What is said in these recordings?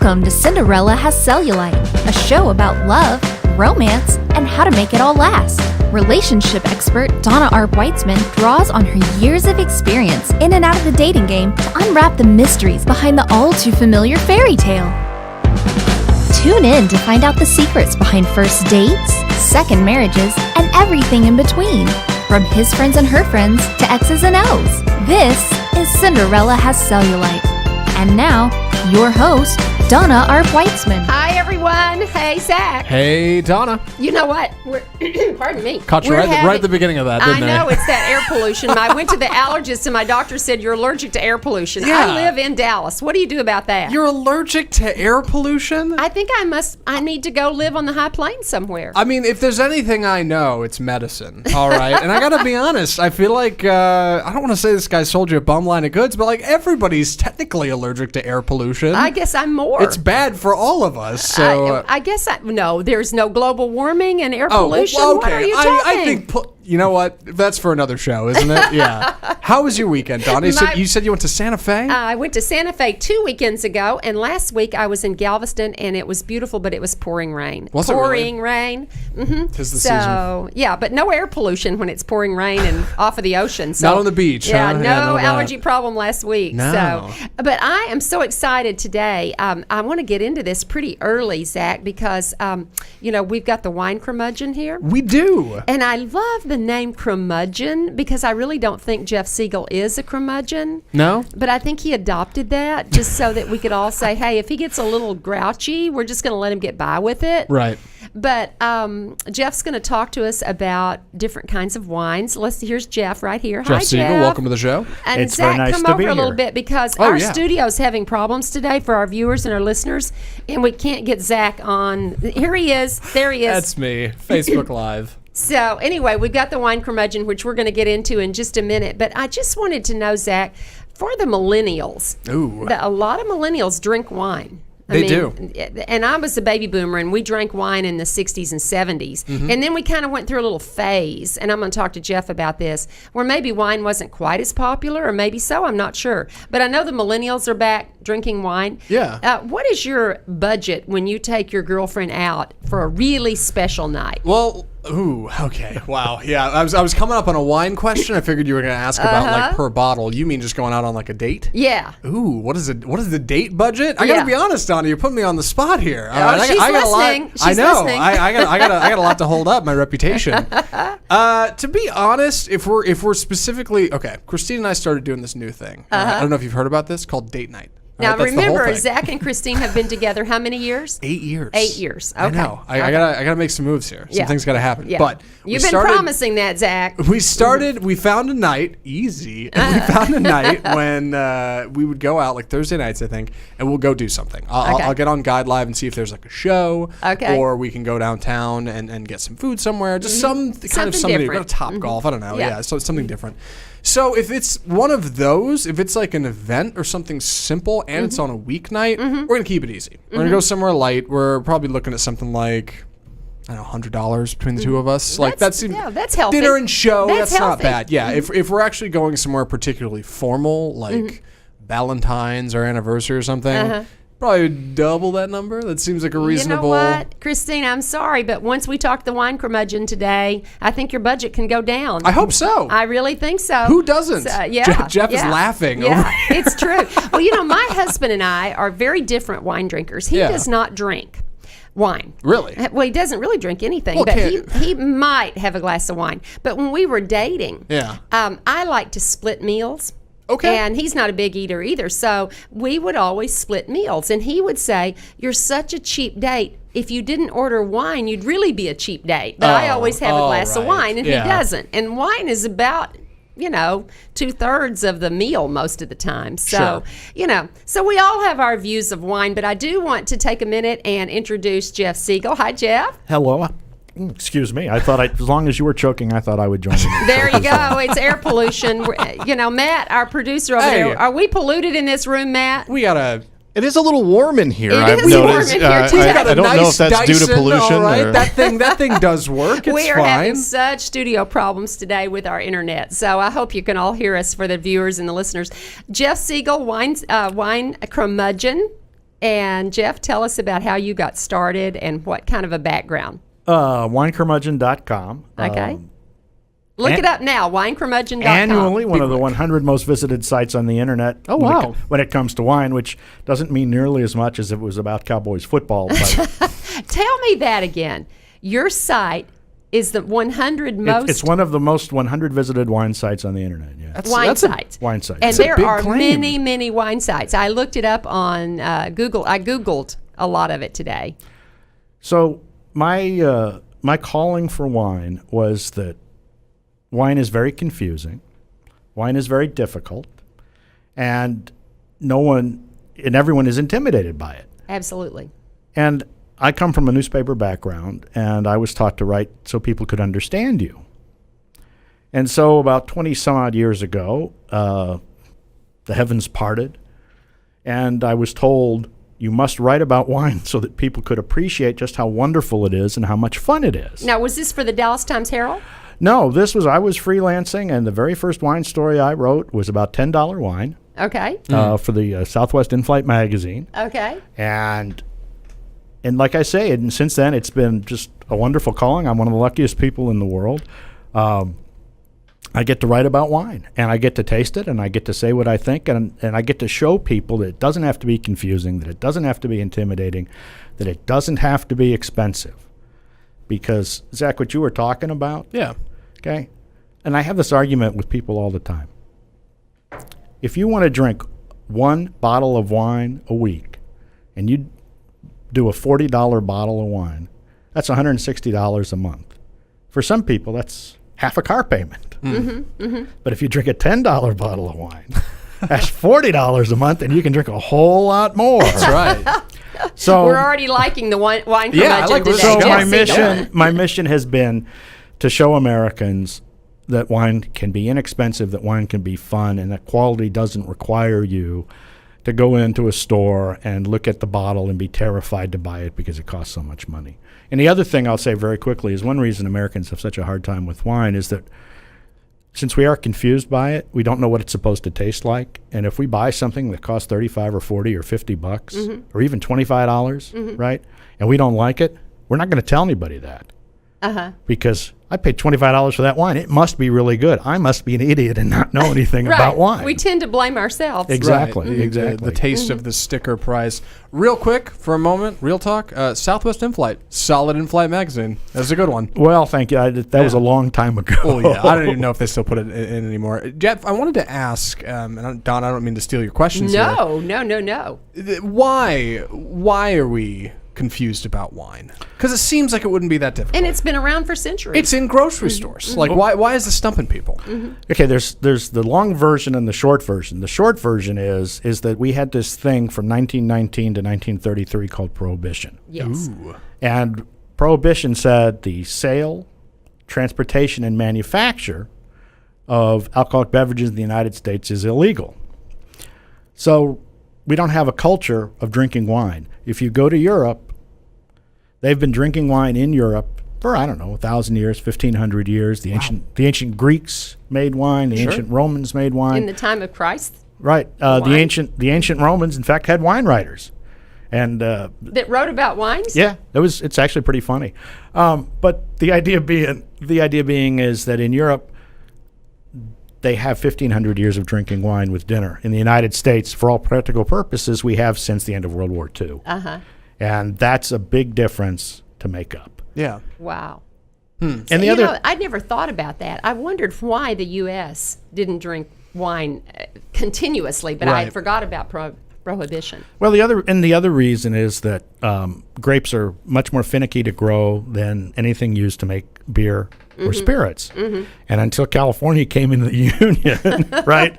Welcome to Cinderella Has Cellulite, a show about love, romance, and how to make it all last. Relationship expert Donna R. Weitzman draws on her years of experience in and out of the dating game to unwrap the mysteries behind the all-too-familiar fairy tale. Tune in to find out the secrets behind first dates, second marriages, and everything in between. From his friends and her friends to X's and O's. This is Cinderella Has Cellulite. And now, your host, Donna R. Weitzman. Hi, everyone. Hey, Zach. Hey, Donna. You know what? Pardon me. Caught you right at the beginning of that, didn't I know, it's that air pollution. I went to the allergist and my doctor said you're allergic to air pollution. Yeah. I live in Dallas. What do you do about that? You're allergic to air pollution? I think I need to go live on the high plains somewhere. I mean, if there's anything I know, it's medicine, all right? And I gotta be honest, I feel like, I don't want to say this guy sold you a bum line of goods, but like everybody's technically allergic to air pollution. I guess I'm more. It's bad for all of us, so... I guess no, there's no global warming and air pollution. Well, okay. What are you talking? I think... You know what? That's for another show, isn't it? Yeah. How was your weekend, Donna? You said you went to Santa Fe? I went to Santa Fe 2 weekends ago, and last week I was in Galveston, and it was beautiful, but it was pouring rain. Was it really? Pouring rain. Mm-hmm. 'Tis the season. Yeah, but no air pollution when it's pouring rain and off of the ocean. So, Not on the beach, yeah, huh? no allergy problem last week. No. But I am so excited today. I want to get into this pretty early, Zach, because, we've got the wine Curmudgeon here. We do. And I love the name Curmudgeon because I really don't think Jeff Siegel is a curmudgeon. No? But I think he adopted that just so that we could all say, hey, if he gets a little grouchy, we're just going to let him get by with it. Right. But Jeff's going to talk to us about different kinds of wines. Here's Jeff right here. Jeff Hi, Siegel, Jeff. welcome to the show. And It's Zach, very nice come to over be a little here. bit because Oh, our yeah. studio's having problems today for our viewers and our listeners, and we can't get Zach on. Here he is. There he is. That's me. Facebook Live. So anyway, we've got the wine Curmudgeon, which we're going to get into in just a minute. But I just wanted to know, Zach, for the millennials, Ooh. a lot of millennials drink wine. They do. And I was a baby boomer, and we drank wine in the 60s and 70s. Mm-hmm. And then we kind of went through a little phase, and I'm going to talk to Jeff about this, where maybe wine wasn't quite as popular, or maybe so, I'm not sure. But I know the millennials are back drinking wine. Yeah. What is your budget when you take your girlfriend out for a really special night? Well, okay. Wow. Yeah, I was coming up on a wine question. I figured you were going to ask about like per bottle. You mean just going out on like a date? Yeah. Ooh, what is the date budget? I got to be honest, Donna, you're putting me on the spot here. She's listening. I know. I got a lot to hold up, my reputation. To be honest, if we're specifically okay, Christine and I started doing this new thing. I don't know if you've heard about this called date night. Now, that's the whole remember, thing. Zach and Christine have been together how many years? 8 years. 8 years. Okay. I know. I gotta make some moves here. Some things gotta happen. Yeah. But You've been promising that, Zach. We found a night, easy. We found a night when we would go out, like Thursday nights, I think, and we'll go do something. I'll get on Guide Live and see if there's like a show. Okay. Or we can go downtown and get some food somewhere. Just somebody, go to different. Top Golf. I don't know. Yeah. So something different. So if it's one of those, if it's like an event or something simple and it's on a weeknight, we're going to keep it easy. We're going to go somewhere light. We're probably looking at something like, I don't know, $100 between the two of us. That's healthy. Dinner and show, that's not healthy. bad. Yeah, if we're actually going somewhere particularly formal, like Valentine's or anniversary or something, probably double that number. That seems like a reasonable... You know what, Christine, I'm sorry, but once we talk the wine Curmudgeon today, I think your budget can go down. I hope so. I really think so. Who doesn't? Jeff is laughing. Yeah, it's true. Well, my husband and I are very different wine drinkers. He does not drink wine. Really? Well, he doesn't really drink anything, Well, but he might have a glass of wine. But when we were dating, I like to split meals. Okay. And he's not a big eater either. So we would always split meals. And he would say, you're such a cheap date. If you didn't order wine, you'd really be a cheap date. But I always have a glass of wine, and he doesn't. And wine is about, 2/3 of the meal most of the time. So, so we all have our views of wine. But I do want to take a minute and introduce Jeff Siegel. Hi, Jeff. Hello. Excuse me. I thought as long as you were choking, I thought I would join you. There you go. It's air pollution. Matt, our producer over there. Are we polluted in this room, Matt? We got It is a little warm in here. It is warm in here, too. I don't know if that's due to pollution. All right. Or... That thing does work. It's we are fine. having such studio problems today with our internet, so I hope you can all hear us for the viewers and the listeners. Jeff Siegel, wine Curmudgeon. And Jeff, tell us about how you got started and what kind of a background. WineCurmudgeon.com. Okay. Look it up now, winecurmudgeon.com. Annually, one of the 100 most visited sites on the internet. Oh, wow. When it comes to wine, which doesn't mean nearly as much as if it was about Cowboys football. But Tell me that again. Your site is the 100 most... It's one of the most 100 visited wine sites on the internet, yeah. Wine sites. Wine sites. And That's a there big are claim. many, many wine sites. I looked it up on Google. I Googled a lot of it today. So my calling for wine was that wine is very confusing. Wine is very difficult. And everyone is intimidated by it. Absolutely. And I come from a newspaper background, and I was taught to write so people could understand you. And so about 20 some odd years ago, the heavens parted, and I was told, you must write about wine so that people could appreciate just how wonderful it is and how much fun it is. Now, was this for the Dallas Times-Herald? No, I was freelancing, and the very first wine story I wrote was about $10 wine. Okay. For the Southwest In-Flight magazine. Okay. And like I say, and since then, it's been just a wonderful calling. I'm one of the luckiest people in the world. I get to write about wine, and I get to taste it, and I get to say what I think, and I get to show people that it doesn't have to be confusing, that it doesn't have to be intimidating, that it doesn't have to be expensive. Because, Zach, what you were talking about, Yeah. okay, and I have this argument with people all the time. If you want to drink one bottle of wine a week, and you do a $40 bottle of wine, that's $160 a month. For some people, that's half a car payment. But if you drink a $10 bottle of wine, that's $40 a month, and you can drink a whole lot more. That's right. So We're already liking the wine curmudgeon I like today. this. So Jeff my mission has been to show Americans that wine can be inexpensive, that wine can be fun, and that quality doesn't require you to go into a store and look at the bottle and be terrified to buy it because it costs so much money. And the other thing I'll say very quickly is one reason Americans have such a hard time with wine is that since we are confused by it, we don't know what it's supposed to taste like. And if we buy something that costs $35 or $40 or $50 or even $25, right, and we don't like it, we're not going to tell anybody that. Because I paid $25 for that wine. It must be really good. I must be an idiot and not know anything about wine. We tend to blame ourselves. Exactly. Right. Exactly. The taste of the sticker prize. Real quick, for a moment, real talk. Southwest In-Flight, solid In-Flight magazine. That's a good one. Well, thank you. That was a long time ago. Oh yeah, I don't even know if they still put it in anymore. Jeff, I wanted to ask, and Don, I don't mean to steal your questions here. No. Why are we confused about wine? Because it seems like it wouldn't be that difficult. And it's been around for centuries. It's in grocery stores. Like, why is this stumping people? Okay, there's the long version and the short version. The short version is that we had this thing from 1919 to 1933 called Prohibition. Yes. Ooh. And Prohibition said the sale, transportation, and manufacture of alcoholic beverages in the United States is illegal. So we don't have a culture of drinking wine. If you go to Europe, they've been drinking wine in Europe for, 1,000 years, 1,500 years. The ancient Greeks made wine. The ancient Romans made wine. In the time of Christ? Right. The ancient Romans, in fact, had wine writers. And that wrote about wines? yeah, it's actually pretty funny. But the idea being is that in Europe, they have 1,500 years of drinking wine with dinner. In the United States, for all practical purposes, we have since the end of World War II. And that's a big difference to make up. Yeah. Wow. And So, the other, I never thought about that. I wondered why the U.S. didn't drink wine continuously, but I Right. forgot about Prohibition. well, the other reason is that grapes are much more finicky to grow than anything used to make beer or spirits. And until California came into the Union, right,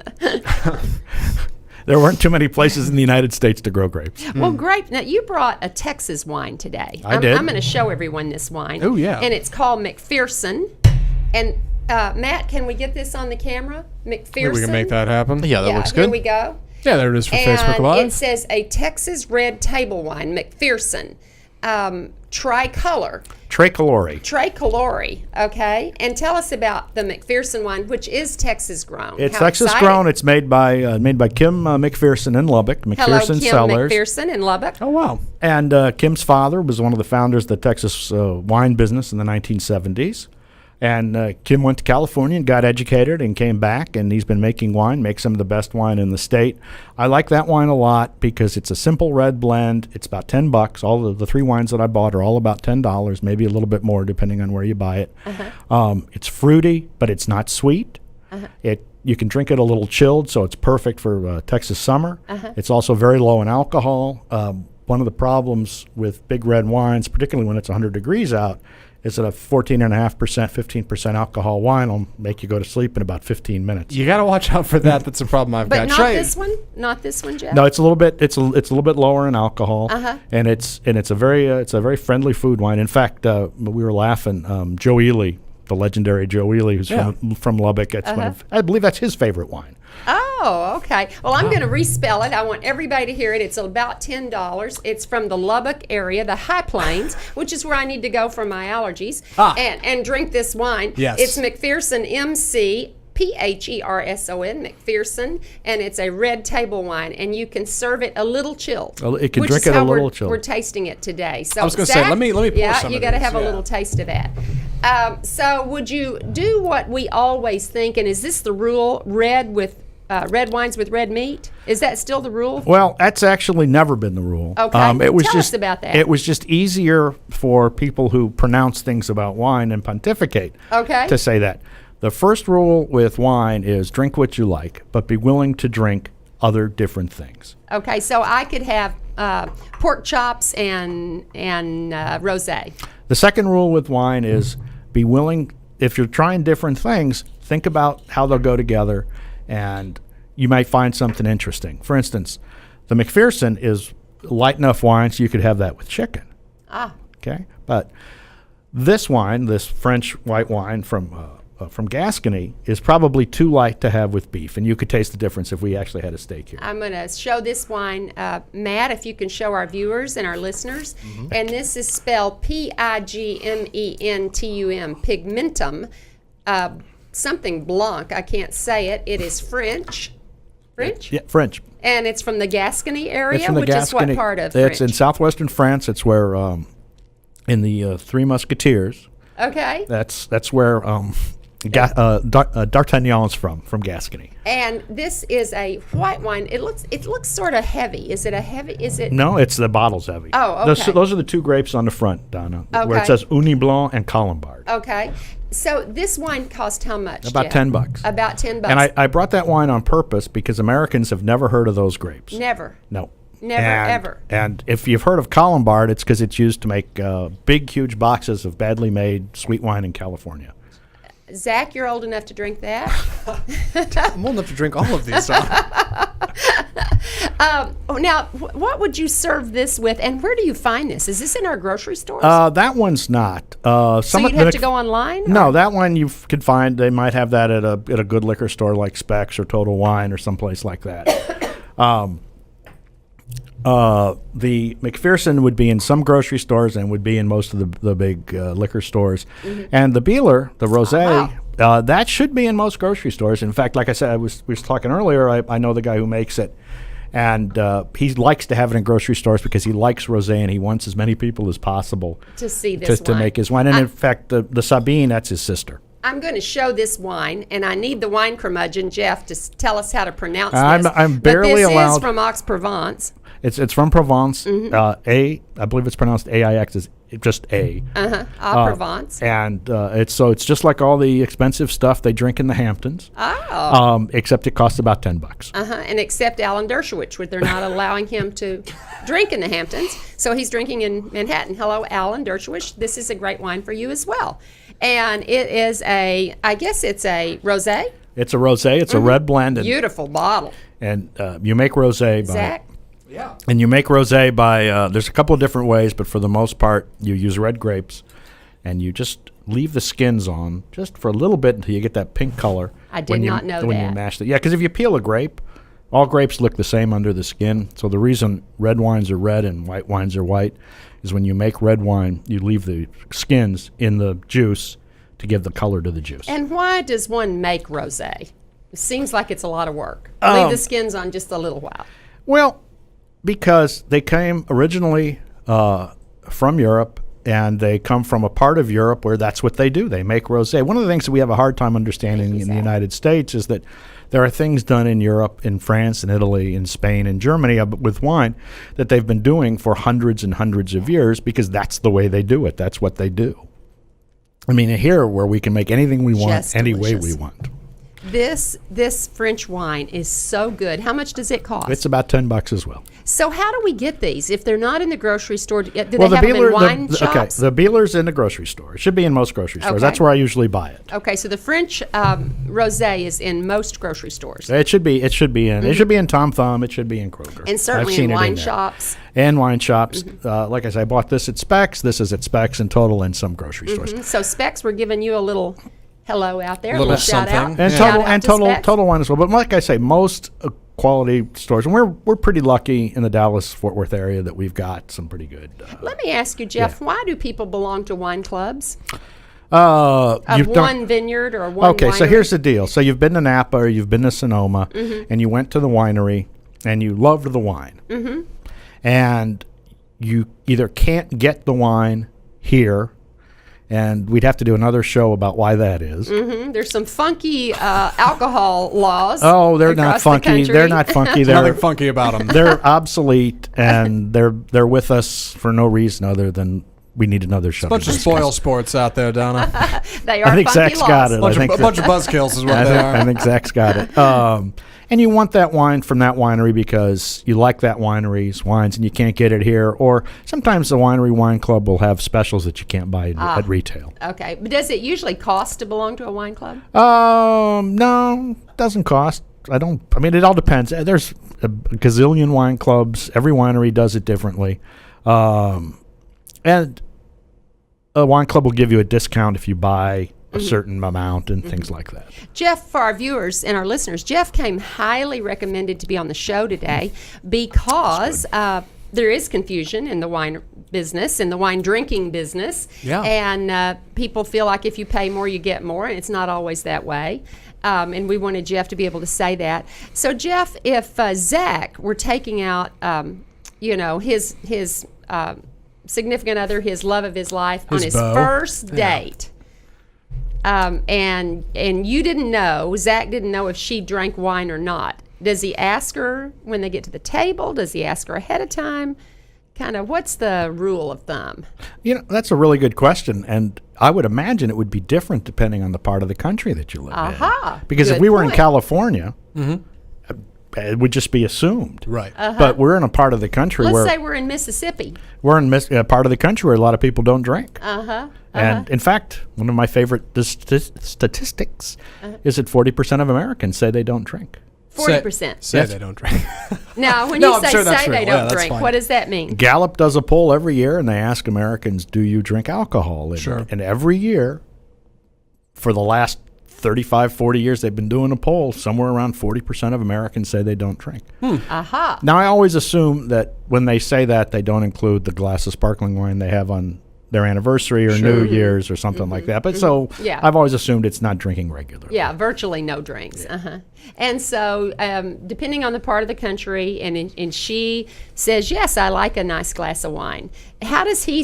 there weren't too many places in the United States to grow grapes. Well, grape. Now, you brought a Texas wine today. I did. I'm going to show everyone this wine. Oh, yeah. And it's called McPherson. And, Matt, can we get this on the camera? McPherson. We can make that happen. Yeah, that looks Here good. we go. Yeah, there it is for Facebook And Live. it says a Texas red table wine, McPherson. Tricolor. Tricolore, okay. And tell us about the McPherson wine, which is Texas grown. It's How Texas exciting. grown. It's made by Kim McPherson in Lubbock. Hello, McPherson Kim Cellars. McPherson in Lubbock. Oh, wow. And Kim's father was one of the founders of the Texas wine business in the 1970s. And Kim went to California and got educated and came back, and he's been making wine, makes some of the best wine in the state. I like that wine a lot because it's a simple red blend. It's about $10. All of the 3 wines that I bought are all about $10, maybe a little bit more depending on where you buy it. It's fruity, but it's not sweet. You can drink it a little chilled, so it's perfect for Texas summer. It's also very low in alcohol. One of the problems with big red wines, particularly when it's 100 degrees out, is that a 14.5%, 15% alcohol wine will make you go to sleep in about 15 minutes. You got to watch out for that. That's a problem I've But got. not this one? Not this one, Jeff? No, it's a little bit lower in alcohol, and it's a very friendly food wine. In fact, we were laughing. Joe Ely, the legendary Joe Ely, who's from Lubbock, I believe that's his favorite wine. Oh, okay. Well, I'm going to respell it. I want everybody to hear it. It's about $10. It's from the Lubbock area, the High Plains, which is where I need to go for my allergies, and drink this wine. Yes. It's McPherson McPherson, McPherson, and it's a red table wine, and you can serve it a little chilled. Well, it can which drink is it a how little we're, chilled. We're tasting it today. So I was going to say, Zach, let me pour some you of got to these, have a little taste of that. So would you do what we always think, and is this the rule, red wines with red meat? Is that still the rule? Well, that's actually never been the rule. Okay. It was Tell just, us about that. It was just easier for people who pronounce things about wine and pontificate to say that. The first rule with wine is drink what you like, but be willing to drink other different things. Okay, so I could have pork chops and rosé. The second rule with wine is be willing, if you're trying different things, think about how they'll go together, and you might find something interesting. For instance, the McPherson is light enough wine so you could have that with chicken. Okay, but this wine, this French white wine from Gascony, is probably too light to have with beef, and you could taste the difference if we actually had a steak here. I'm going to show this wine, Matt, if you can show our viewers and our listeners. And this is spelled Pigmentum, pigmentum, something blanc. I can't say it. It is French. French? Yeah, French. And it's from the Gascony area, It's from the which Gascony. is what part of It's French? in southwestern France. It's where, in the Three Musketeers, Okay. that's where D'Artagnan's from Gascony. And this is a white wine. It looks sort of heavy. Is it a heavy? Is it? No, it's the bottle's heavy. Oh, okay. Those are the 2 grapes on the front, Donna, where Okay. it says Uni Blanc and Colombard. Okay. So this wine cost how much? About Jeff? $10. About $10. And I brought that wine on purpose because Americans have never heard of those grapes. Never. No. Never, ever. And if you've heard of Colombard, it's because it's used to make big, huge boxes of badly made sweet wine in California. Zach, you're old enough to drink that. I'm old enough to drink all of these. Now, what would you serve this with, and where do you find this? Is this in our grocery stores? That one's not. so you'd have to go online? No, that one you could find. They might have that at a good liquor store like Specs or Total Wine or someplace like that. The McPherson would be in some grocery stores and would be in most of the big liquor stores. And the Bieler, the Rosé, that should be in most grocery stores. In fact, like I said, we was talking earlier, I know the guy who makes it. And he likes to have it in grocery stores because he likes rosé and he wants as many people as possible to see this to wine. make his wine. And in fact, the Sabine, that's his sister. I'm going to show this wine, and I need the wine curmudgeon, Jeff, to tell us how to pronounce I'm this. barely but this allowed. is from Aix-Provence. It's from Provence. I believe it's pronounced AIX, is just A. Provence. And it's just like all the expensive stuff they drink in the Hamptons. Except it costs about $10. And except Alan Dershowitz, where they're not allowing him to drink in the Hamptons. So he's drinking in Manhattan. Hello, Alan Dershowitz. This is a great wine for you as well. And it is I guess it's a rosé. It's a rosé. It's a red blend. Beautiful bottle. And you make rosé by... Zach? Yeah. And you make rosé by, there's a couple of different ways, but for the most part, you use red grapes, and you just leave the skins on just for a little bit until you get that pink color. I did not know when that. you mash it. Yeah, because if you peel a grape, All grapes look the same under the skin. So the reason red wines are red and white wines are white is when you make red wine, you leave the skins in the juice to give the color to the juice. And why does one make rosé? It seems like it's a lot of work. Leave the skins on just a little while. Well, because they came originally from Europe, and they come from a part of Europe where that's what they do. They make rosé. One of the things that we have a hard time understanding in the United States is that there are things done in Europe, in France, in Italy, in Spain, in Germany with wine that they've been doing for hundreds and hundreds of years because that's the way they do it. That's what they do. I mean, here where we can make anything we want, Just any way delicious. we want. This French wine is so good. How much does it cost? It's about $10 as well. So how do we get these? If they're not in the grocery store, do they have them in wine shops? The Beeler's in the grocery store. It should be in most grocery stores. Okay. That's where I usually buy it. Okay, so the French rosé is in most grocery stores. It should be in. It should be in Tom Thumb. It should be in Kroger. And certainly I've seen in it wine there. shops. And wine shops. Like I said, I bought this at Specs. This is at Specs in total in some grocery stores. So Specs, we're giving you a little hello out there, a Little little shout out. something. And Yeah. Shout total out and to total Specs. total wine as well. But like I say, most quality stores, and we're pretty lucky in the Dallas-Fort Worth area that we've got some pretty good. Let me ask you, Jeff, why do people belong to wine clubs? Of Of one vineyard or one Okay, so winery? here's the deal. So you've been to Napa or you've been to Sonoma, and you went to the winery, and you loved the wine. And you either can't get the wine here, and we'd have to do another show about why that is. There's some funky alcohol laws. Oh, they're not across the funky. country. They're not funky. Nothing They're funky about them. they're obsolete, and they're with us for no reason other than we need another show. Bunch of spoil sports out there, Donna. They are I think funky Zach's laws. got it. A bunch of buzzkills is what they are. I think Zach's got it. And you want that wine from that winery because you like that winery's wines and you can't get it here. Or sometimes the winery wine club will have specials that you can't buy at retail. Okay, but does it usually cost to belong to a wine club? No, doesn't cost. I mean, it all depends. There's a gazillion wine clubs. Every winery does it differently. And a wine club will give you a discount if you buy a certain amount and things like that. Jeff, for our viewers and our listeners, Jeff came highly recommended to be on the show today because there is confusion in the wine business, in the wine drinking business. Yeah. And people feel like if you pay more, you get more, and it's not always that way. And we wanted Jeff to be able to say that. So, Jeff, if Zach were taking out, his significant other, his love of his life, on his beau. first date, and you didn't know, Zach didn't know if she drank wine or not. Does he ask her when they get to the table? Does he ask her ahead of time? Kind of, what's the rule of thumb? That's a really good question, and I would imagine it would be different depending on the part of the country that you live in. Because if Good we were in point. California, it would just be assumed. Right. But we're in a part of the country Let's where say we're in Mississippi. we're in a part of the country where a lot of people don't drink. And in fact, one of my favorite statistics is that 40% of Americans say they don't drink. 40%. Say they don't drink. Now, when No, you I'm say sure that's say they real. don't Yeah, that's drink, fine. what does that mean? Gallup does a poll every year, and they ask Americans, do you drink alcohol? And every year, for the last 35, 40 years, they've been doing a poll. Somewhere around 40% of Americans say they don't drink. Now, I always assume that when they say that, they don't include the glass of sparkling wine they have on their anniversary or New Year's or something like that. But so Yeah. I've always assumed it's not drinking regularly. Yeah, virtually no drinks. And so, depending on the part of the country, and she says, "Yes, I like a nice glass of wine." How does he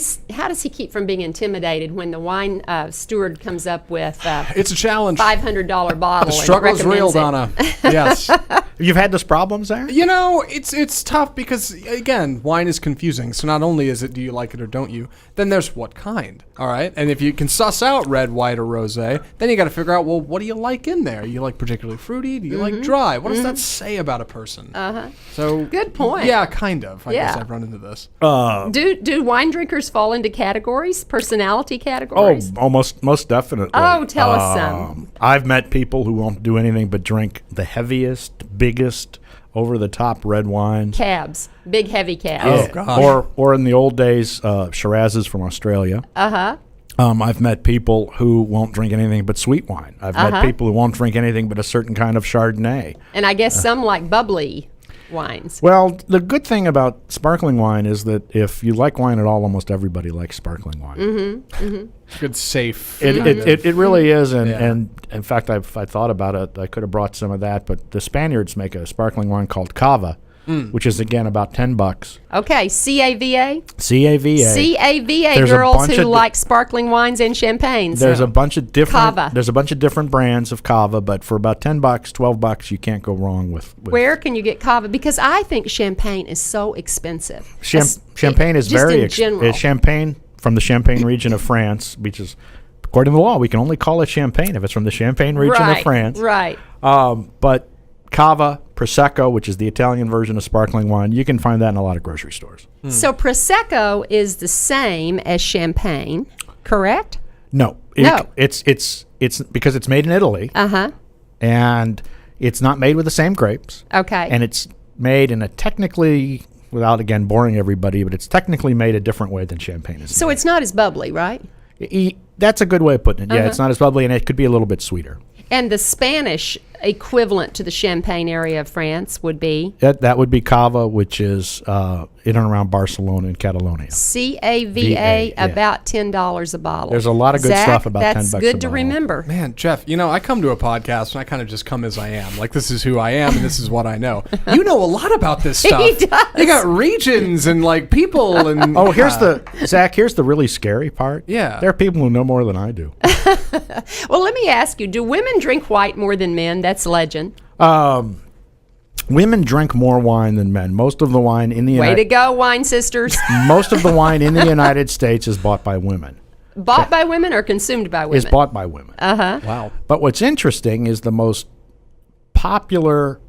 keep from being intimidated when the wine steward comes up with It's a challenge. $500 bottle? The struggle is real, recommends it? Donna. Yes. You've had this problem, Zach? It's tough because, again, wine is confusing. So not only is it do you like it or don't you, then there's what kind, all right? And if you can suss out red, white, or rosé, then you got to figure out, well, what do you like in there? You like particularly fruity? Do you like dry? What does that say about a person? So Good point. Yeah, kind of. I guess Yeah. I've run into this. Do wine drinkers fall into categories, personality categories? Most definitely. Oh, tell us some. I've met people who won't do anything but drink the heaviest, biggest, over-the-top red wines. Cabs, big heavy cabs. Oh, gosh. Or in the old days, Shirazes from Australia. I've met people who won't drink anything but sweet wine. I've met people who won't drink anything but a certain kind of Chardonnay. And I guess some like bubbly wines. Well, the good thing about sparkling wine is that if you like wine at all, almost everybody likes sparkling wine. Good, safe. It really is, and in fact, I thought about it. I could have brought some of that, but the Spaniards make a sparkling wine called Cava, which is again about $10. Okay, CAVA? CAVA. CAVA, There's a girls bunch who of like sparkling wines and champagne. There's a bunch of different Cava. There's a bunch of different brands of Cava, but for about $10, $12, you can't go wrong with Where can you get Cava? Because I think champagne is so expensive. Champagne is just very in general. Champagne from the Champagne region of France, which is, according to the law, we can only call it champagne if it's from the Champagne region of France. Right. But Cava, Prosecco, which is the Italian version of sparkling wine, you can find that in a lot of grocery stores. So Prosecco is the same as champagne, correct? No. It's because it's made in Italy. And it's not made with the same grapes. Okay. And it's made in a technically, without again boring everybody, but it's technically made a different way than champagne is. So it's not as bubbly, right? That's a good way of putting it. Yeah, it's not as bubbly, and it could be a little bit sweeter. And the Spanish equivalent to the Champagne area of France would be? That would be Cava, which is in and around Barcelona and Catalonia. CAVA, about $10 a bottle. There's a lot of good Zach, stuff about $10 a that's good to bottle. remember. Man, Jeff, I come to a podcast and I kind of just come as I am. Like, this is who I am and this is what I know. You know a lot about this stuff. He does. You got regions and, like, people and... Oh, here's the really scary part. Yeah. There are people who know more than I do. Well, let me ask you, do women drink white more than men? That's legend. Women drink more wine than men. Most of the wine in the Way to go, wine sisters. Most of the wine in the United States is bought by women. Bought by women or consumed by women? Is bought by women. Wow. But what's interesting is the most popular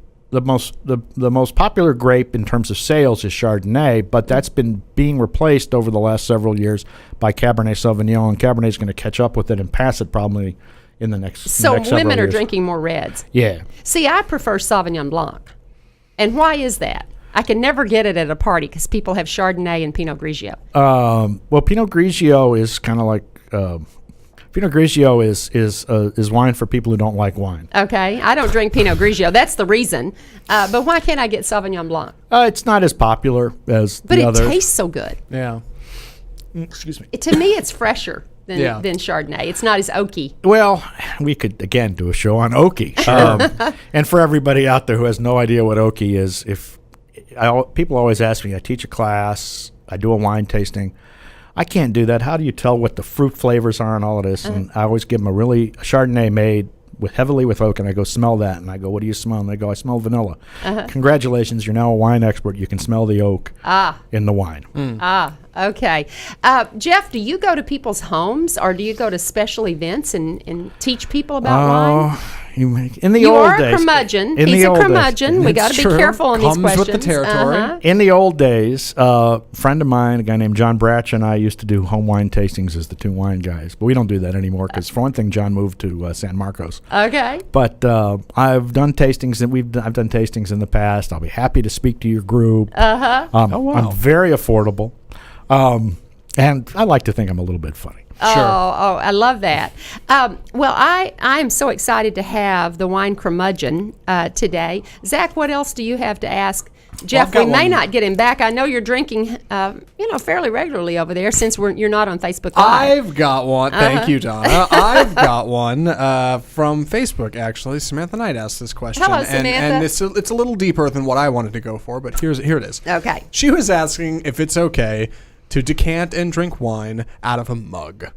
grape in terms of sales is Chardonnay, but that's been being replaced over the last several years by Cabernet Sauvignon, and Cabernet is going to catch up with it and pass it probably in the next. So next women are years. drinking more reds. Yeah. See, I prefer Sauvignon Blanc. And why is that? I can never get it at a party because people have Chardonnay and Pinot Grigio. Well, Pinot Grigio is kind of like Pinot Grigio is wine for people who don't like wine. Okay, I don't drink Pinot Grigio. That's the reason. But why can't I get Sauvignon Blanc? It's not as popular as But the others. it tastes so good. Yeah. Excuse me. To me, it's fresher than Chardonnay. It's not as oaky. Well, we could, again, do a show on oaky. And for everybody out there who has no idea what oaky is, people always ask me, I teach a class, I do a wine tasting. I can't do that. How do you tell what the fruit flavors are and all of this? And I always give them a Chardonnay made heavily with oak, and I go, smell that. And I go, what do you smell? And they go, I smell vanilla. Congratulations, you're now a wine expert. You can smell the oak in the wine. Okay. Jeff, do you go to people's homes or do you go to special events and teach people about wine? In the You old are days. a curmudgeon. In He's the a old days. curmudgeon. We got to be true. careful on these Comes questions. with the territory. In the old days, a friend of mine, a guy named John Bratch, and I used to do home wine tastings as the two wine guys. But we don't do that anymore because, for one thing, John moved to San Marcos. Okay. But I've done tastings, and I've done tastings in the past. I'll be happy to speak to your group. Oh, wow. I'm very affordable, and I like to think I'm a little bit funny. Oh, I love that. Well, I am so excited to have the wine curmudgeon today. Zach, what else do you have to ask Jeff? Well, we may one. not get him back. I know you're drinking, fairly regularly over there since you're not on Facebook Live. I've got one. Thank you, Donna. I've got one from Facebook, actually. Samantha Knight asked this question. Hello, Samantha. And it's a little deeper than what I wanted to go for, but here it is. Okay. She was asking if it's okay to decant and drink wine out of a mug.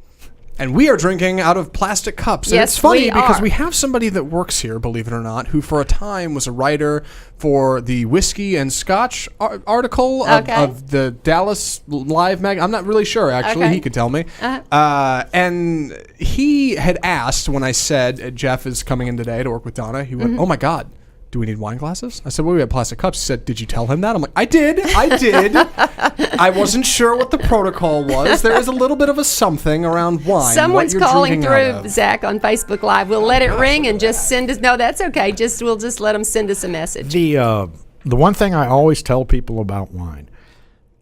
And we are drinking out of plastic cups. And Yes, it's funny we because are. we have somebody that works here, believe it or not, who for a time was a writer for the Whiskey and Scotch article of the Dallas Live mag. I'm not really sure, actually. Okay. He could tell me. And he had asked when I said Jeff is coming in today to work with Donna, he went, oh my God. Do we need wine glasses? I said, well, we have plastic cups. He said, did you tell him that? I'm like, I did. I wasn't sure what the protocol was. There is a little bit of a something around wine. Someone's what you're calling drinking out through, of. Zach, on Facebook Live. We'll let it ring and just send us. No, that's okay. We'll just let them send us a message. The one thing I always tell people about wine,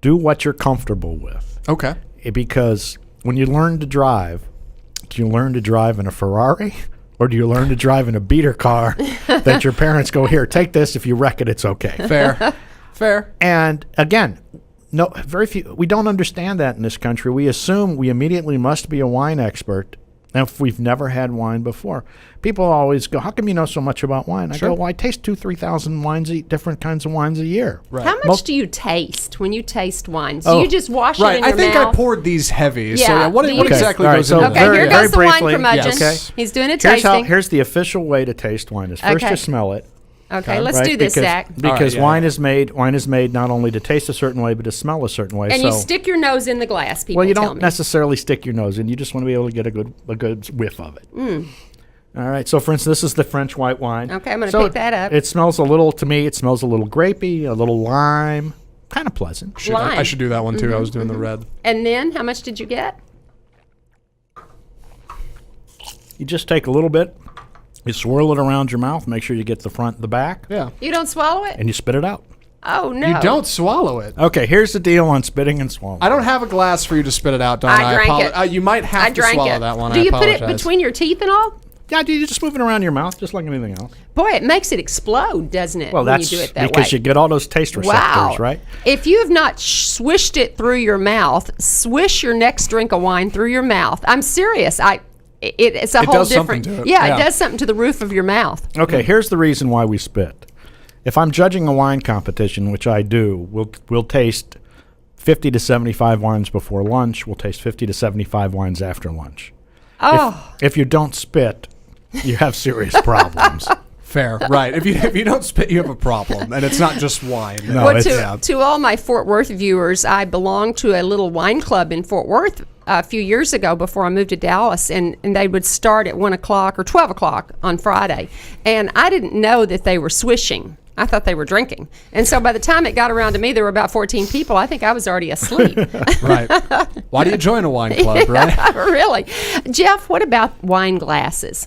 do what you're comfortable with. Okay. Because when you learn to drive, do you learn to drive in a Ferrari? Or do you learn to drive in a beater car that your parents go, here, take this. If you wreck it, it's okay. Fair. And again, no, very few. We don't understand that in this country. We assume we immediately must be a wine expert if we've never had wine before. People always go, how come you know so much about wine? I go, well, I taste 2,000-3,000 wines, different kinds of wines a year. Right. How much do you taste when you taste wine? So you just wash it in your mouth? I think I poured these heavy. Yeah. So what exactly goes in Okay, there? here goes the wine curmudgeon. Yes. He's doing a tasting. Here's the official way to taste wine is first you smell it. Okay, let's do this, Zach. Because wine is made not only to taste a certain way, but to smell a certain way. And you stick your nose in the glass, people well, you tell don't me. necessarily stick your nose in. You just want to be able to get a good whiff of it. All right. So, for instance, this is the French white wine. Okay, I'm going to pick that up. It smells a little, to me, it smells a little grapey, a little lime, kind of pleasant. Lime. I should do that one, too. I was doing the red. And then, how much did you get? You just take a little bit. You swirl it around your mouth, make sure you get the front and the back. Yeah. You don't swallow it? And you spit it out. Oh, no. You don't swallow it. Okay, here's the deal on spitting and swallowing. I don't have a glass for you to spit it out, Donna. I drank it. You might have to swallow that one. Do you put it it between your teeth and all? Yeah, you just move it around your mouth, just like anything else. Boy, it makes it explode, doesn't it, Well, when that's you do it that because way? you get all those taste receptors, right? If you have not swished it through your mouth, swish your next drink of wine through your mouth. I'm serious. It's a whole different. To it. Yeah, it does something to the roof of your mouth. Okay, here's the reason why we spit. If I'm judging a wine competition, which I do, we'll taste 50 to 75 wines before lunch. We'll taste 50 to 75 wines after lunch. Oh. If you don't spit, you have serious problems. Fair, right. If you don't spit, you have a problem, and it's not just wine. No, Well, to all my Fort Worth viewers, I belonged to a little wine club in Fort Worth a few years ago before I moved to Dallas, and they would start at 1 o'clock or 12 o'clock on Friday. And I didn't know that they were swishing. I thought they were drinking. And so by the time it got around to me, there were about 14 people. I think I was already asleep. Right. Why do you join a wine club, right? Really. Jeff, what about wine glasses?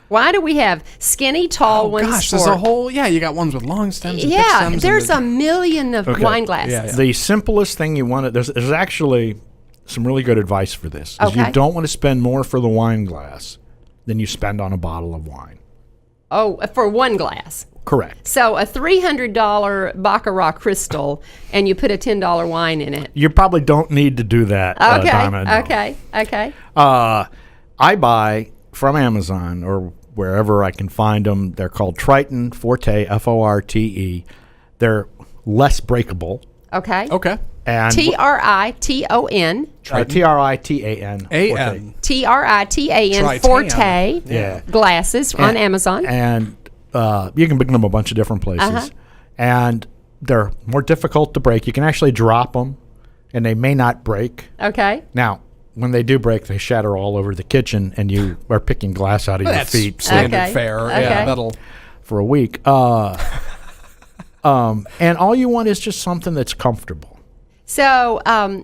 Why do we have skinny, tall ones? Gosh, there's a whole, you got ones with long stems and thick stems. There's a million of wine glasses. Yeah. The simplest thing you want to, there's actually some really good advice for this. Is you don't want to spend more for the wine glass than you spend on a bottle of wine. Oh, for one glass. Correct. So a $300 Baccarat crystal, and you put a $10 wine in it. You probably don't need to do that, Donna. No. Okay. I buy from Amazon or wherever I can find them. They're called Triton Forte, Forte. They're less breakable. Okay. And Triton. Tritan. A-N. Tritan Forte glasses on Amazon. And you can pick them a bunch of different places. And they're more difficult to break. You can actually drop them, and they may not break. Okay. Now, when they do break, they shatter all over the kitchen, and you are picking glass out of your feet. Standard fare. Okay. Yeah, that'll for a week. And all you want is just something that's comfortable. So,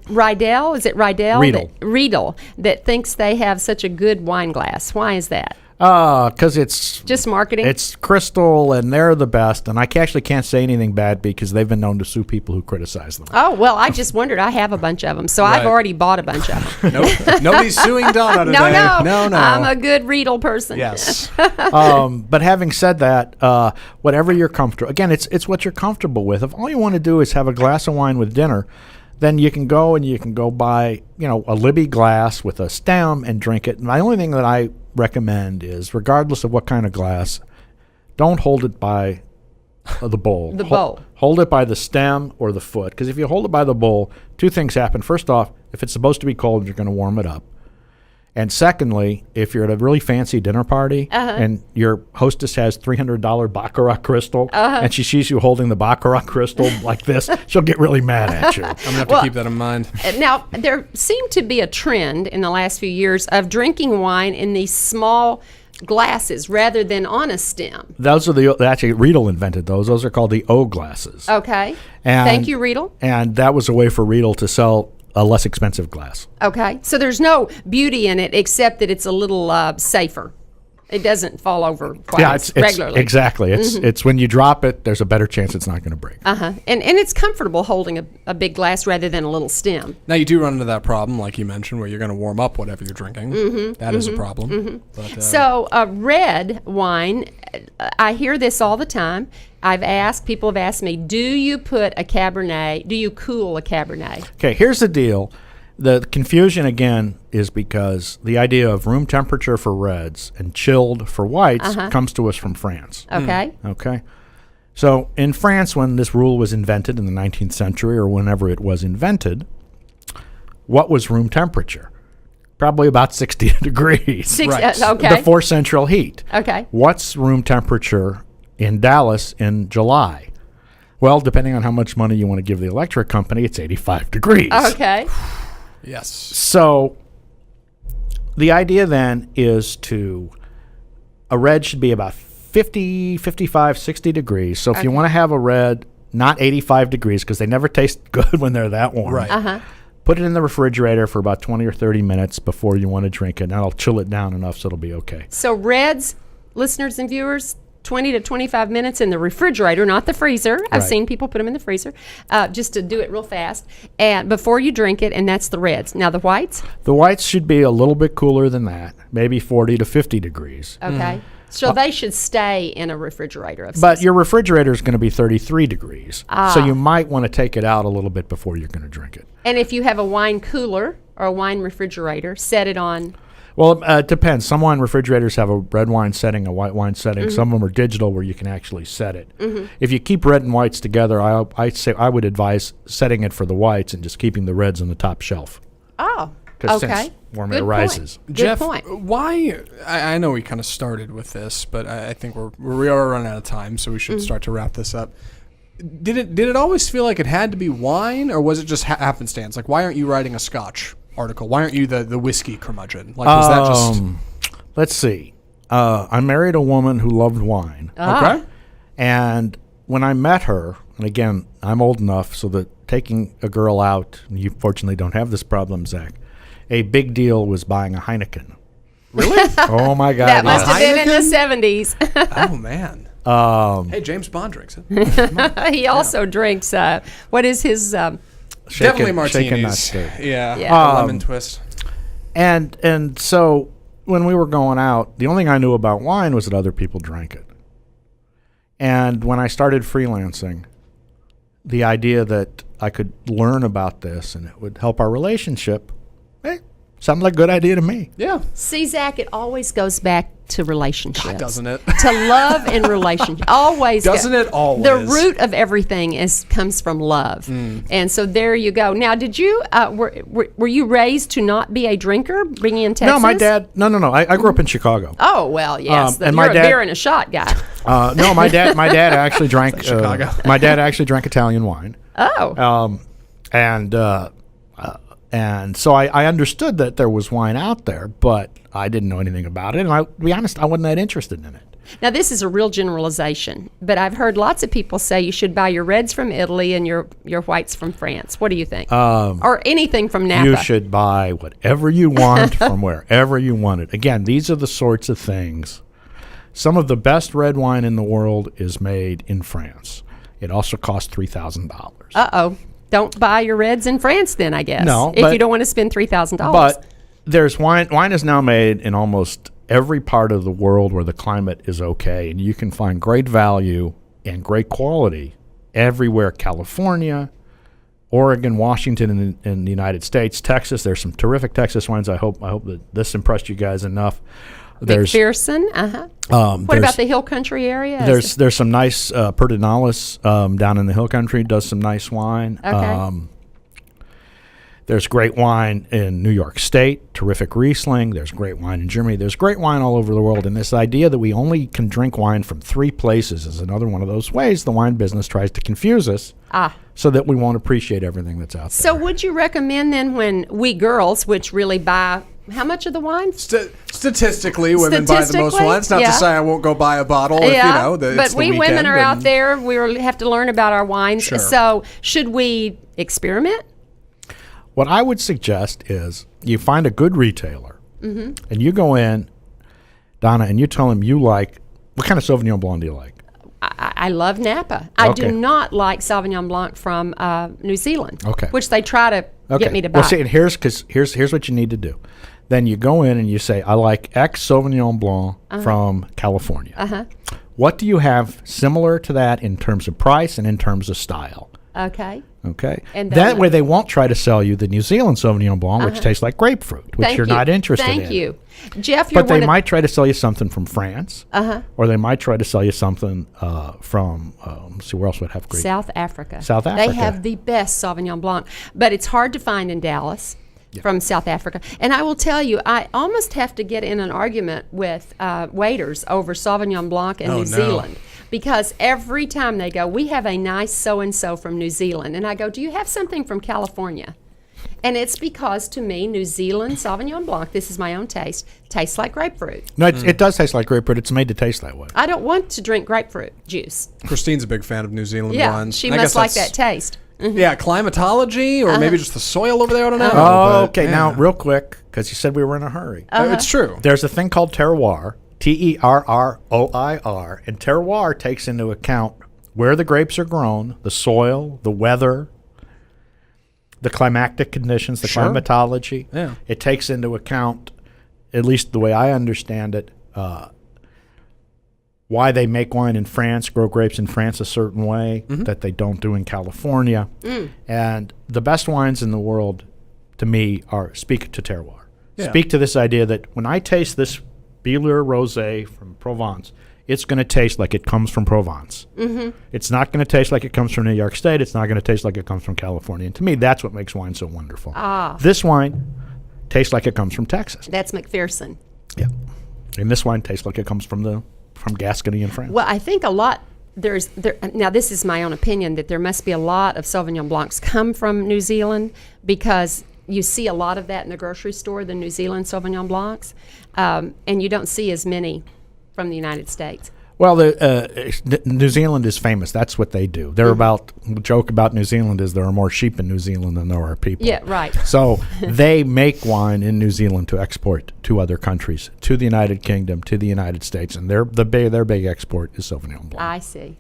Riedel, is it Riedel? Riedel. That thinks they have such a good wine glass. Why is that? Because it's just marketing. It's crystal, and they're the best. And I actually can't say anything bad because they've been known to sue people who criticize them. Oh well, I just wondered. I have a bunch of them, so I've already bought a bunch of them. Nope. Nobody's suing Donna today. No. I'm a good Riedel person. Yes. But having said that, whatever you're comfortable. Again, it's what you're comfortable with. If all you want to do is have a glass of wine with dinner, then you can go buy a Libby glass with a stem and drink it. And the only thing that I recommend is, regardless of what kind of glass, don't hold it by the bowl. Hold it by the stem or the foot. Because if you hold it by the bowl, two things happen. First off, if it's supposed to be cold, you're going to warm it up. And secondly, if you're at a really fancy dinner party and your hostess has $300 Baccarat crystal and she sees you holding the Baccarat crystal like this, she'll get really mad at you. I'm going to have to keep that in mind. Now, there seemed to be a trend in the last few years of drinking wine in these small glasses rather than on a stem. Those are actually Riedel invented those. Those are called the O glasses. Okay. And, thank you, Riedel. And that was a way for Riedel to sell a less expensive glass. Okay. So there's no beauty in it except that it's a little safer. It doesn't fall over quite Yeah, it's regularly. exactly. It's when you drop it, there's a better chance it's not going to break. And it's comfortable holding a big glass rather than a little stem. Now you do run into that problem, like you mentioned, where you're going to warm up whatever you're drinking. That is a problem. But, So red wine, I hear this all the time. People have asked me, do you cool a Cabernet? Okay, here's the deal. The confusion, again, is because the idea of room temperature for reds and chilled for whites comes to us from France. Okay. Okay? So in France, when this rule was invented in the 19th century or whenever it was invented, what was room temperature? Probably about 60 degrees. Okay. Before central heat. Okay. What's room temperature in Dallas in July? Well, depending on how much money you want to give the electric company, it's 85 degrees. Okay. yes. So the idea then is a red should be about 50, 55, 60 degrees. So if you want to have a red, not 85 degrees, because they never taste good when they're that warm. Right. Put it in the refrigerator for about 20 or 30 minutes before you want to drink it. And that'll chill it down enough so it'll be okay. So reds, listeners and viewers, 20 to 25 minutes in the refrigerator, not the freezer. I've seen people put them in the freezer just to do it real fast. And before you drink it, and that's the reds. Now the whites? The whites should be a little bit cooler than that, maybe 40 to 50 degrees. Okay. So they should stay in a refrigerator. But your refrigerator is going to be 33 degrees. So you might want to take it out a little bit before you're going to drink it. And if you have a wine cooler or a wine refrigerator, set it on. Well, it depends. Some wine refrigerators have a red wine setting, a white wine setting. Some of them are digital where you can actually set it. If you keep red and whites together, I would advise setting it for the whites and just keeping the reds on the top shelf. Oh, Because okay. since warmer it Good rises. point. Jeff, Good point. why? I know we kind of started with this, but I think we are running out of time, so we should start to wrap this up. Did it always feel like it had to be wine, or was it just happenstance? Like, why aren't you writing a Scotch article? Why aren't you the whiskey curmudgeon? Like, was that just? Let's see. I married a woman who loved wine. Okay. And when I met her, and again, I'm old enough so that taking a girl out, and you fortunately don't have this problem, Zach, a big deal was buying a Heineken. Really? Oh, my God. That must yes. have been in the 70s. Oh man. Hey, James Bond drinks it. He also drinks, what is his... Definitely martinis. Shaken, not stirred. Yeah. Yeah. Lemon twist. And so when we were going out, the only thing I knew about wine was that other people drank it. And when I started freelancing, the idea that I could learn about this and it would help our relationship, sounded like a good idea to me. Yeah. See, Zach, it always goes back to relationships. Doesn't it? To love and relationship. Always. Doesn't it always? The root of everything comes from love. And so there you go. Now, did you, were you raised to not be a drinker, being in Texas? No, my dad, no. I grew up in Chicago. Oh, well, yes. And You're my a dad- beer and a shot guy. No, my dad actually drank, Chicago. my dad actually drank Italian wine. Oh. And so I understood that there was wine out there, but I didn't know anything about it. And to be honest, I wasn't that interested in it. Now, this is a real generalization, but I've heard lots of people say you should buy your reds from Italy and your whites from France. What do you think? Or anything from Napa. You should buy whatever you want from wherever you want it. Again, these are the sorts of things. Some of the best red wine in the world is made in France. It also costs $3,000. Uh-oh. Don't buy your reds in France then, I guess. No, if but- you don't want to spend $3,000. But there's wine. Wine is now made in almost every part of the world where the climate is okay, and you can find great value and great quality everywhere. California, Oregon, Washington in the United States, Texas. There's some terrific Texas wines. I hope that this impressed you guys enough. McPherson, what about the Hill Country area? There's some nice Pedernales down in the Hill Country does some nice wine. Okay. There's great wine in New York State, terrific Riesling. There's great wine in Germany. There's great wine all over the world. And this idea that we only can drink wine from 3 places is another one of those ways the wine business tries to confuse us so that we won't appreciate everything that's out there. So would you recommend then when we girls, which really buy how much of the wine? Statistically, women buy the most wines. Not to say I won't go buy a bottle if, but we women are out there. We have to learn about our wines. Sure. So should we experiment? What I would suggest is you find a good retailer and you go in, Donna, and you tell him you like, what kind of Sauvignon Blanc do you like? I love Napa. I do not like Sauvignon Blanc from New Zealand, which they try to get me to buy. Well, see, and here's what you need to do. Then you go in and you say, I like X Sauvignon Blanc from California. What do you have similar to that in terms of price and in terms of style? Okay. And that way they won't try to sell you the New Zealand Sauvignon Blanc, which tastes like grapefruit, which you're not interested in. Thank you. Jeff, but they might try to sell you something from France, or they might try to sell you something from, let's see, where else would have great? South Africa. South Africa. They have the best Sauvignon Blanc, but it's hard to find in Dallas. From South Africa. And I will tell you, I almost have to get in an argument with waiters over Sauvignon Blanc in New Zealand. Because every time they go, we have a nice so-and-so from New Zealand. And I go, do you have something from California? And it's because, to me, New Zealand Sauvignon Blanc, this is my own taste, tastes like grapefruit. No, it does taste like grapefruit. It's made to taste that way. I don't want to drink grapefruit juice. Christine's a big fan of New Zealand wines. She must like that taste. Yeah, climatology, or maybe just the soil over there. I don't know. Oh, okay. Now, real quick, because you said we were in a hurry. It's true. There's a thing called terroir, Terroir, and terroir takes into account where the grapes are grown, the soil, the weather, the climatic conditions, the climatology. Yeah. It takes into account, at least the way I understand it, why they make wine in France, grow grapes in France a certain way that they don't do in California. And the best wines in the world, to me, speak to terroir. Yeah. Speak to this idea that when I taste this Billeur Rosé from Provence, it's going to taste like it comes from Provence. It's not going to taste like it comes from New York State. It's not going to taste like it comes from California. And to me, that's what makes wine so wonderful. This wine tastes like it comes from Texas. That's McPherson. Yeah. And this wine tastes like it comes from Gascony in France. Well, I think now this is my own opinion, that there must be a lot of Sauvignon Blancs come from New Zealand, because you see a lot of that in the grocery store, the New Zealand Sauvignon Blancs, and you don't see as many from the United States. Well, New Zealand is famous. That's what they do. The joke about New Zealand is there are more sheep in New Zealand than there are people. Yeah, right. So they make wine in New Zealand to export to other countries, to the United Kingdom, to the United States, and their big export is Sauvignon Blanc. I see.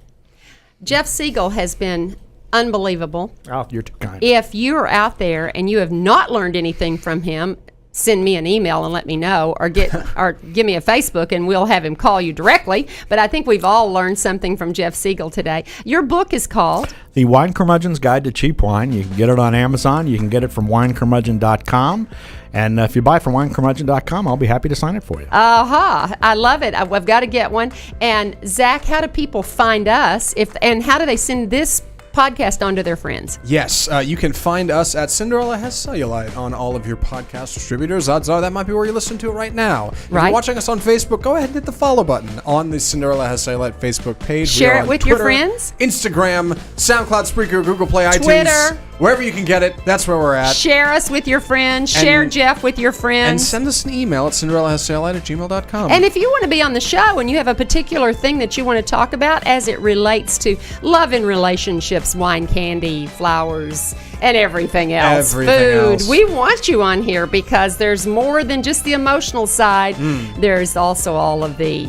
Jeff Siegel has been unbelievable. Oh, you're too kind. If you are out there and you have not learned anything from him, send me an email and let me know, or give me a Facebook and we'll have him call you directly. But I think we've all learned something from Jeff Siegel today. Your book is called The Wine Curmudgeon's Guide to Cheap Wine. You can get it on Amazon. You can get it from winecurmudgeon.com. And if you buy from winecurmudgeon.com, I'll be happy to sign it for you. I love it. I've got to get one. And Zach, how do people find us? And how do they send this podcast on to their friends? Yes, you can find us at Cinderella Has Cellulite on all of your podcast distributors. Odds are that might be where you listen to it right now. If you're watching us on Facebook, go ahead and hit the follow button on the Cinderella Has Cellulite Facebook page. Share it with Twitter, your friends. Instagram, SoundCloud, Spreaker, Google Play, Twitter. iTunes. Wherever you can get it, that's where we're at. Share us with your friends. Share Jeff with your friends. And send us an email at cinderellahascellulite@gmail.com. And if you want to be on the show and you have a particular thing that you want to talk about as it relates to love and relationships, wine, candy, flowers, and everything else, food, we want you on here, because there's more than just the emotional side. There's also all of the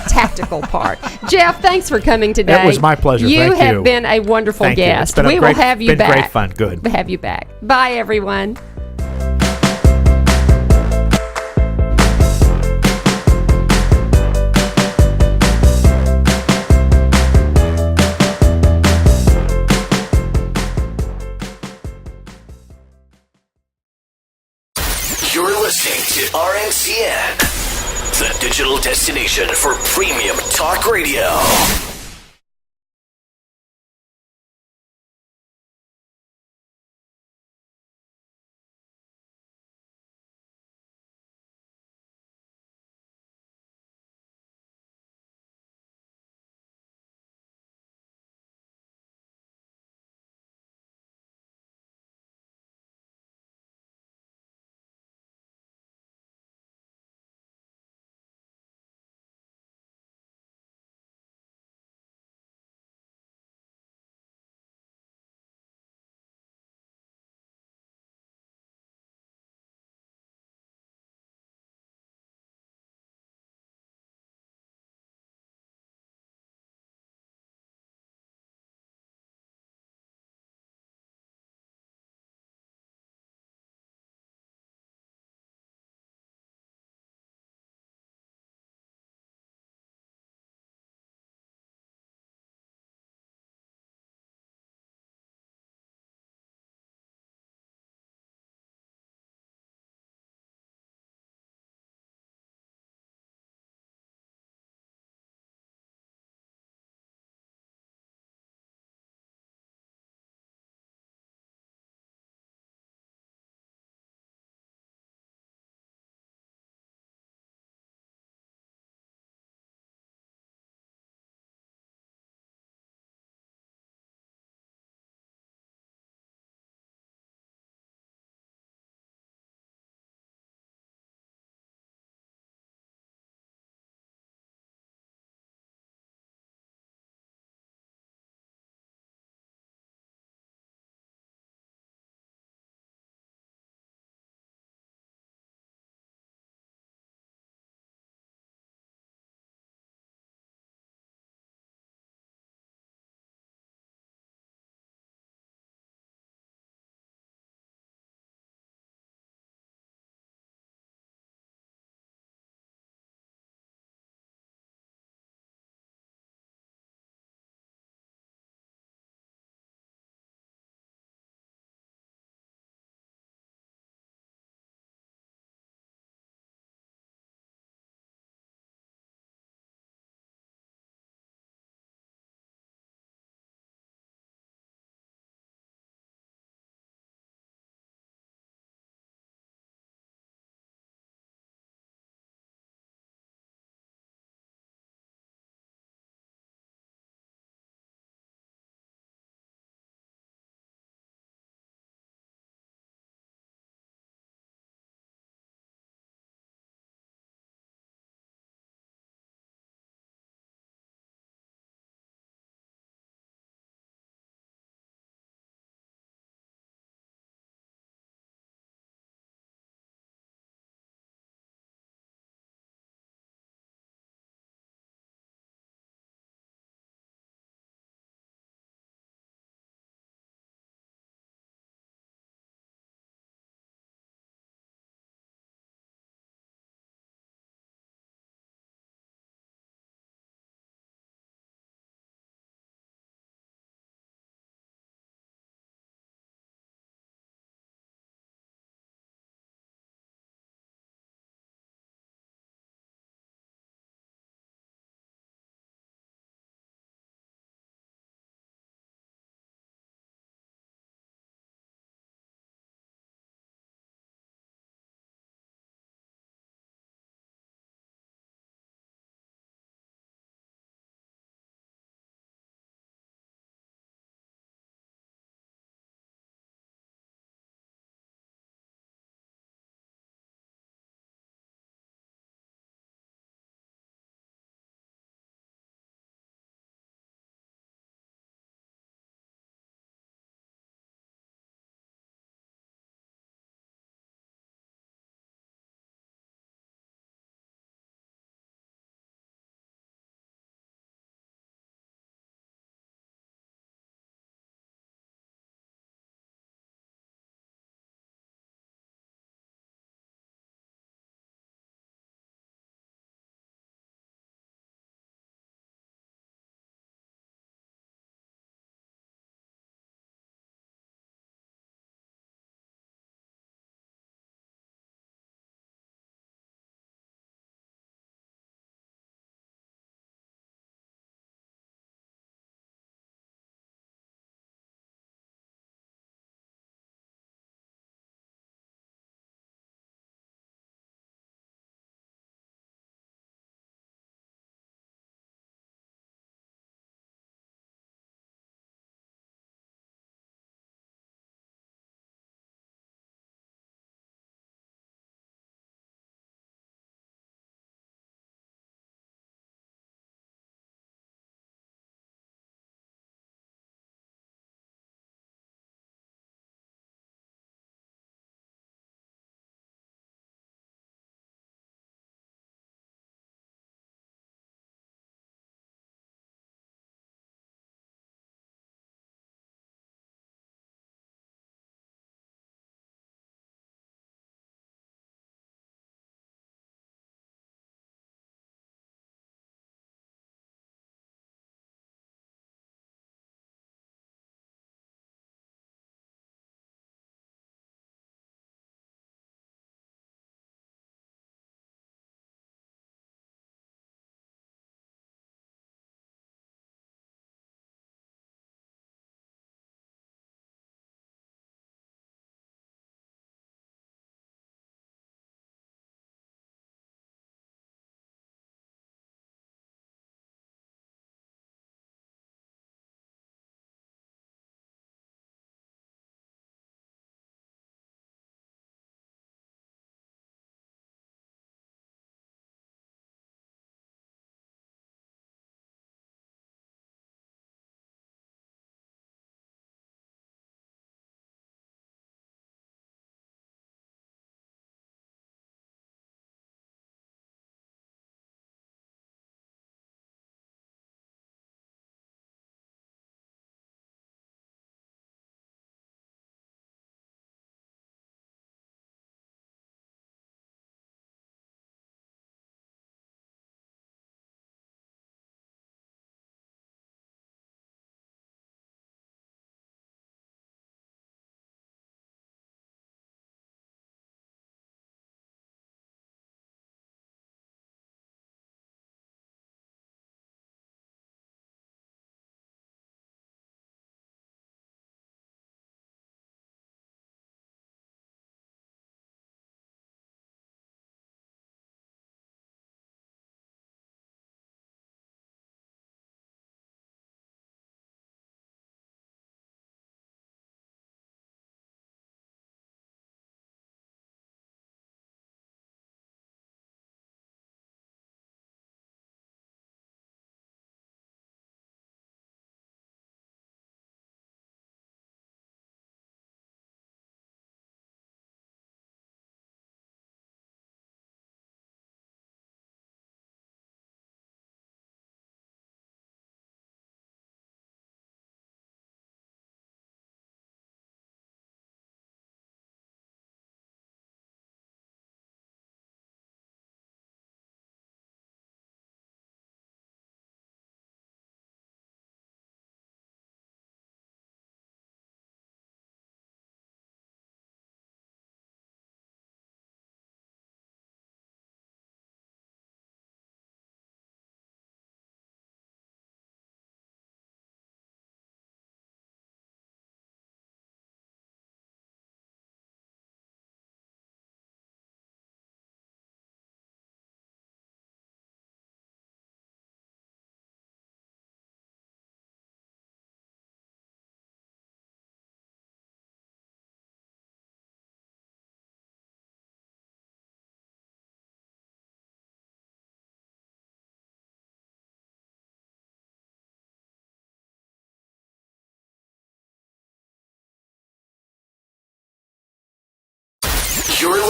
tactical part. Jeff, thanks for coming today. It was my pleasure. You have been a wonderful guest. We will have you back. Been great fun. Good. Have you back. Bye, everyone. You're listening to RNCN, the digital destination for premium talk radio.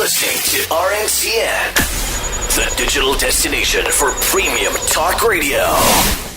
listening to RMCN, the digital destination for premium talk radio.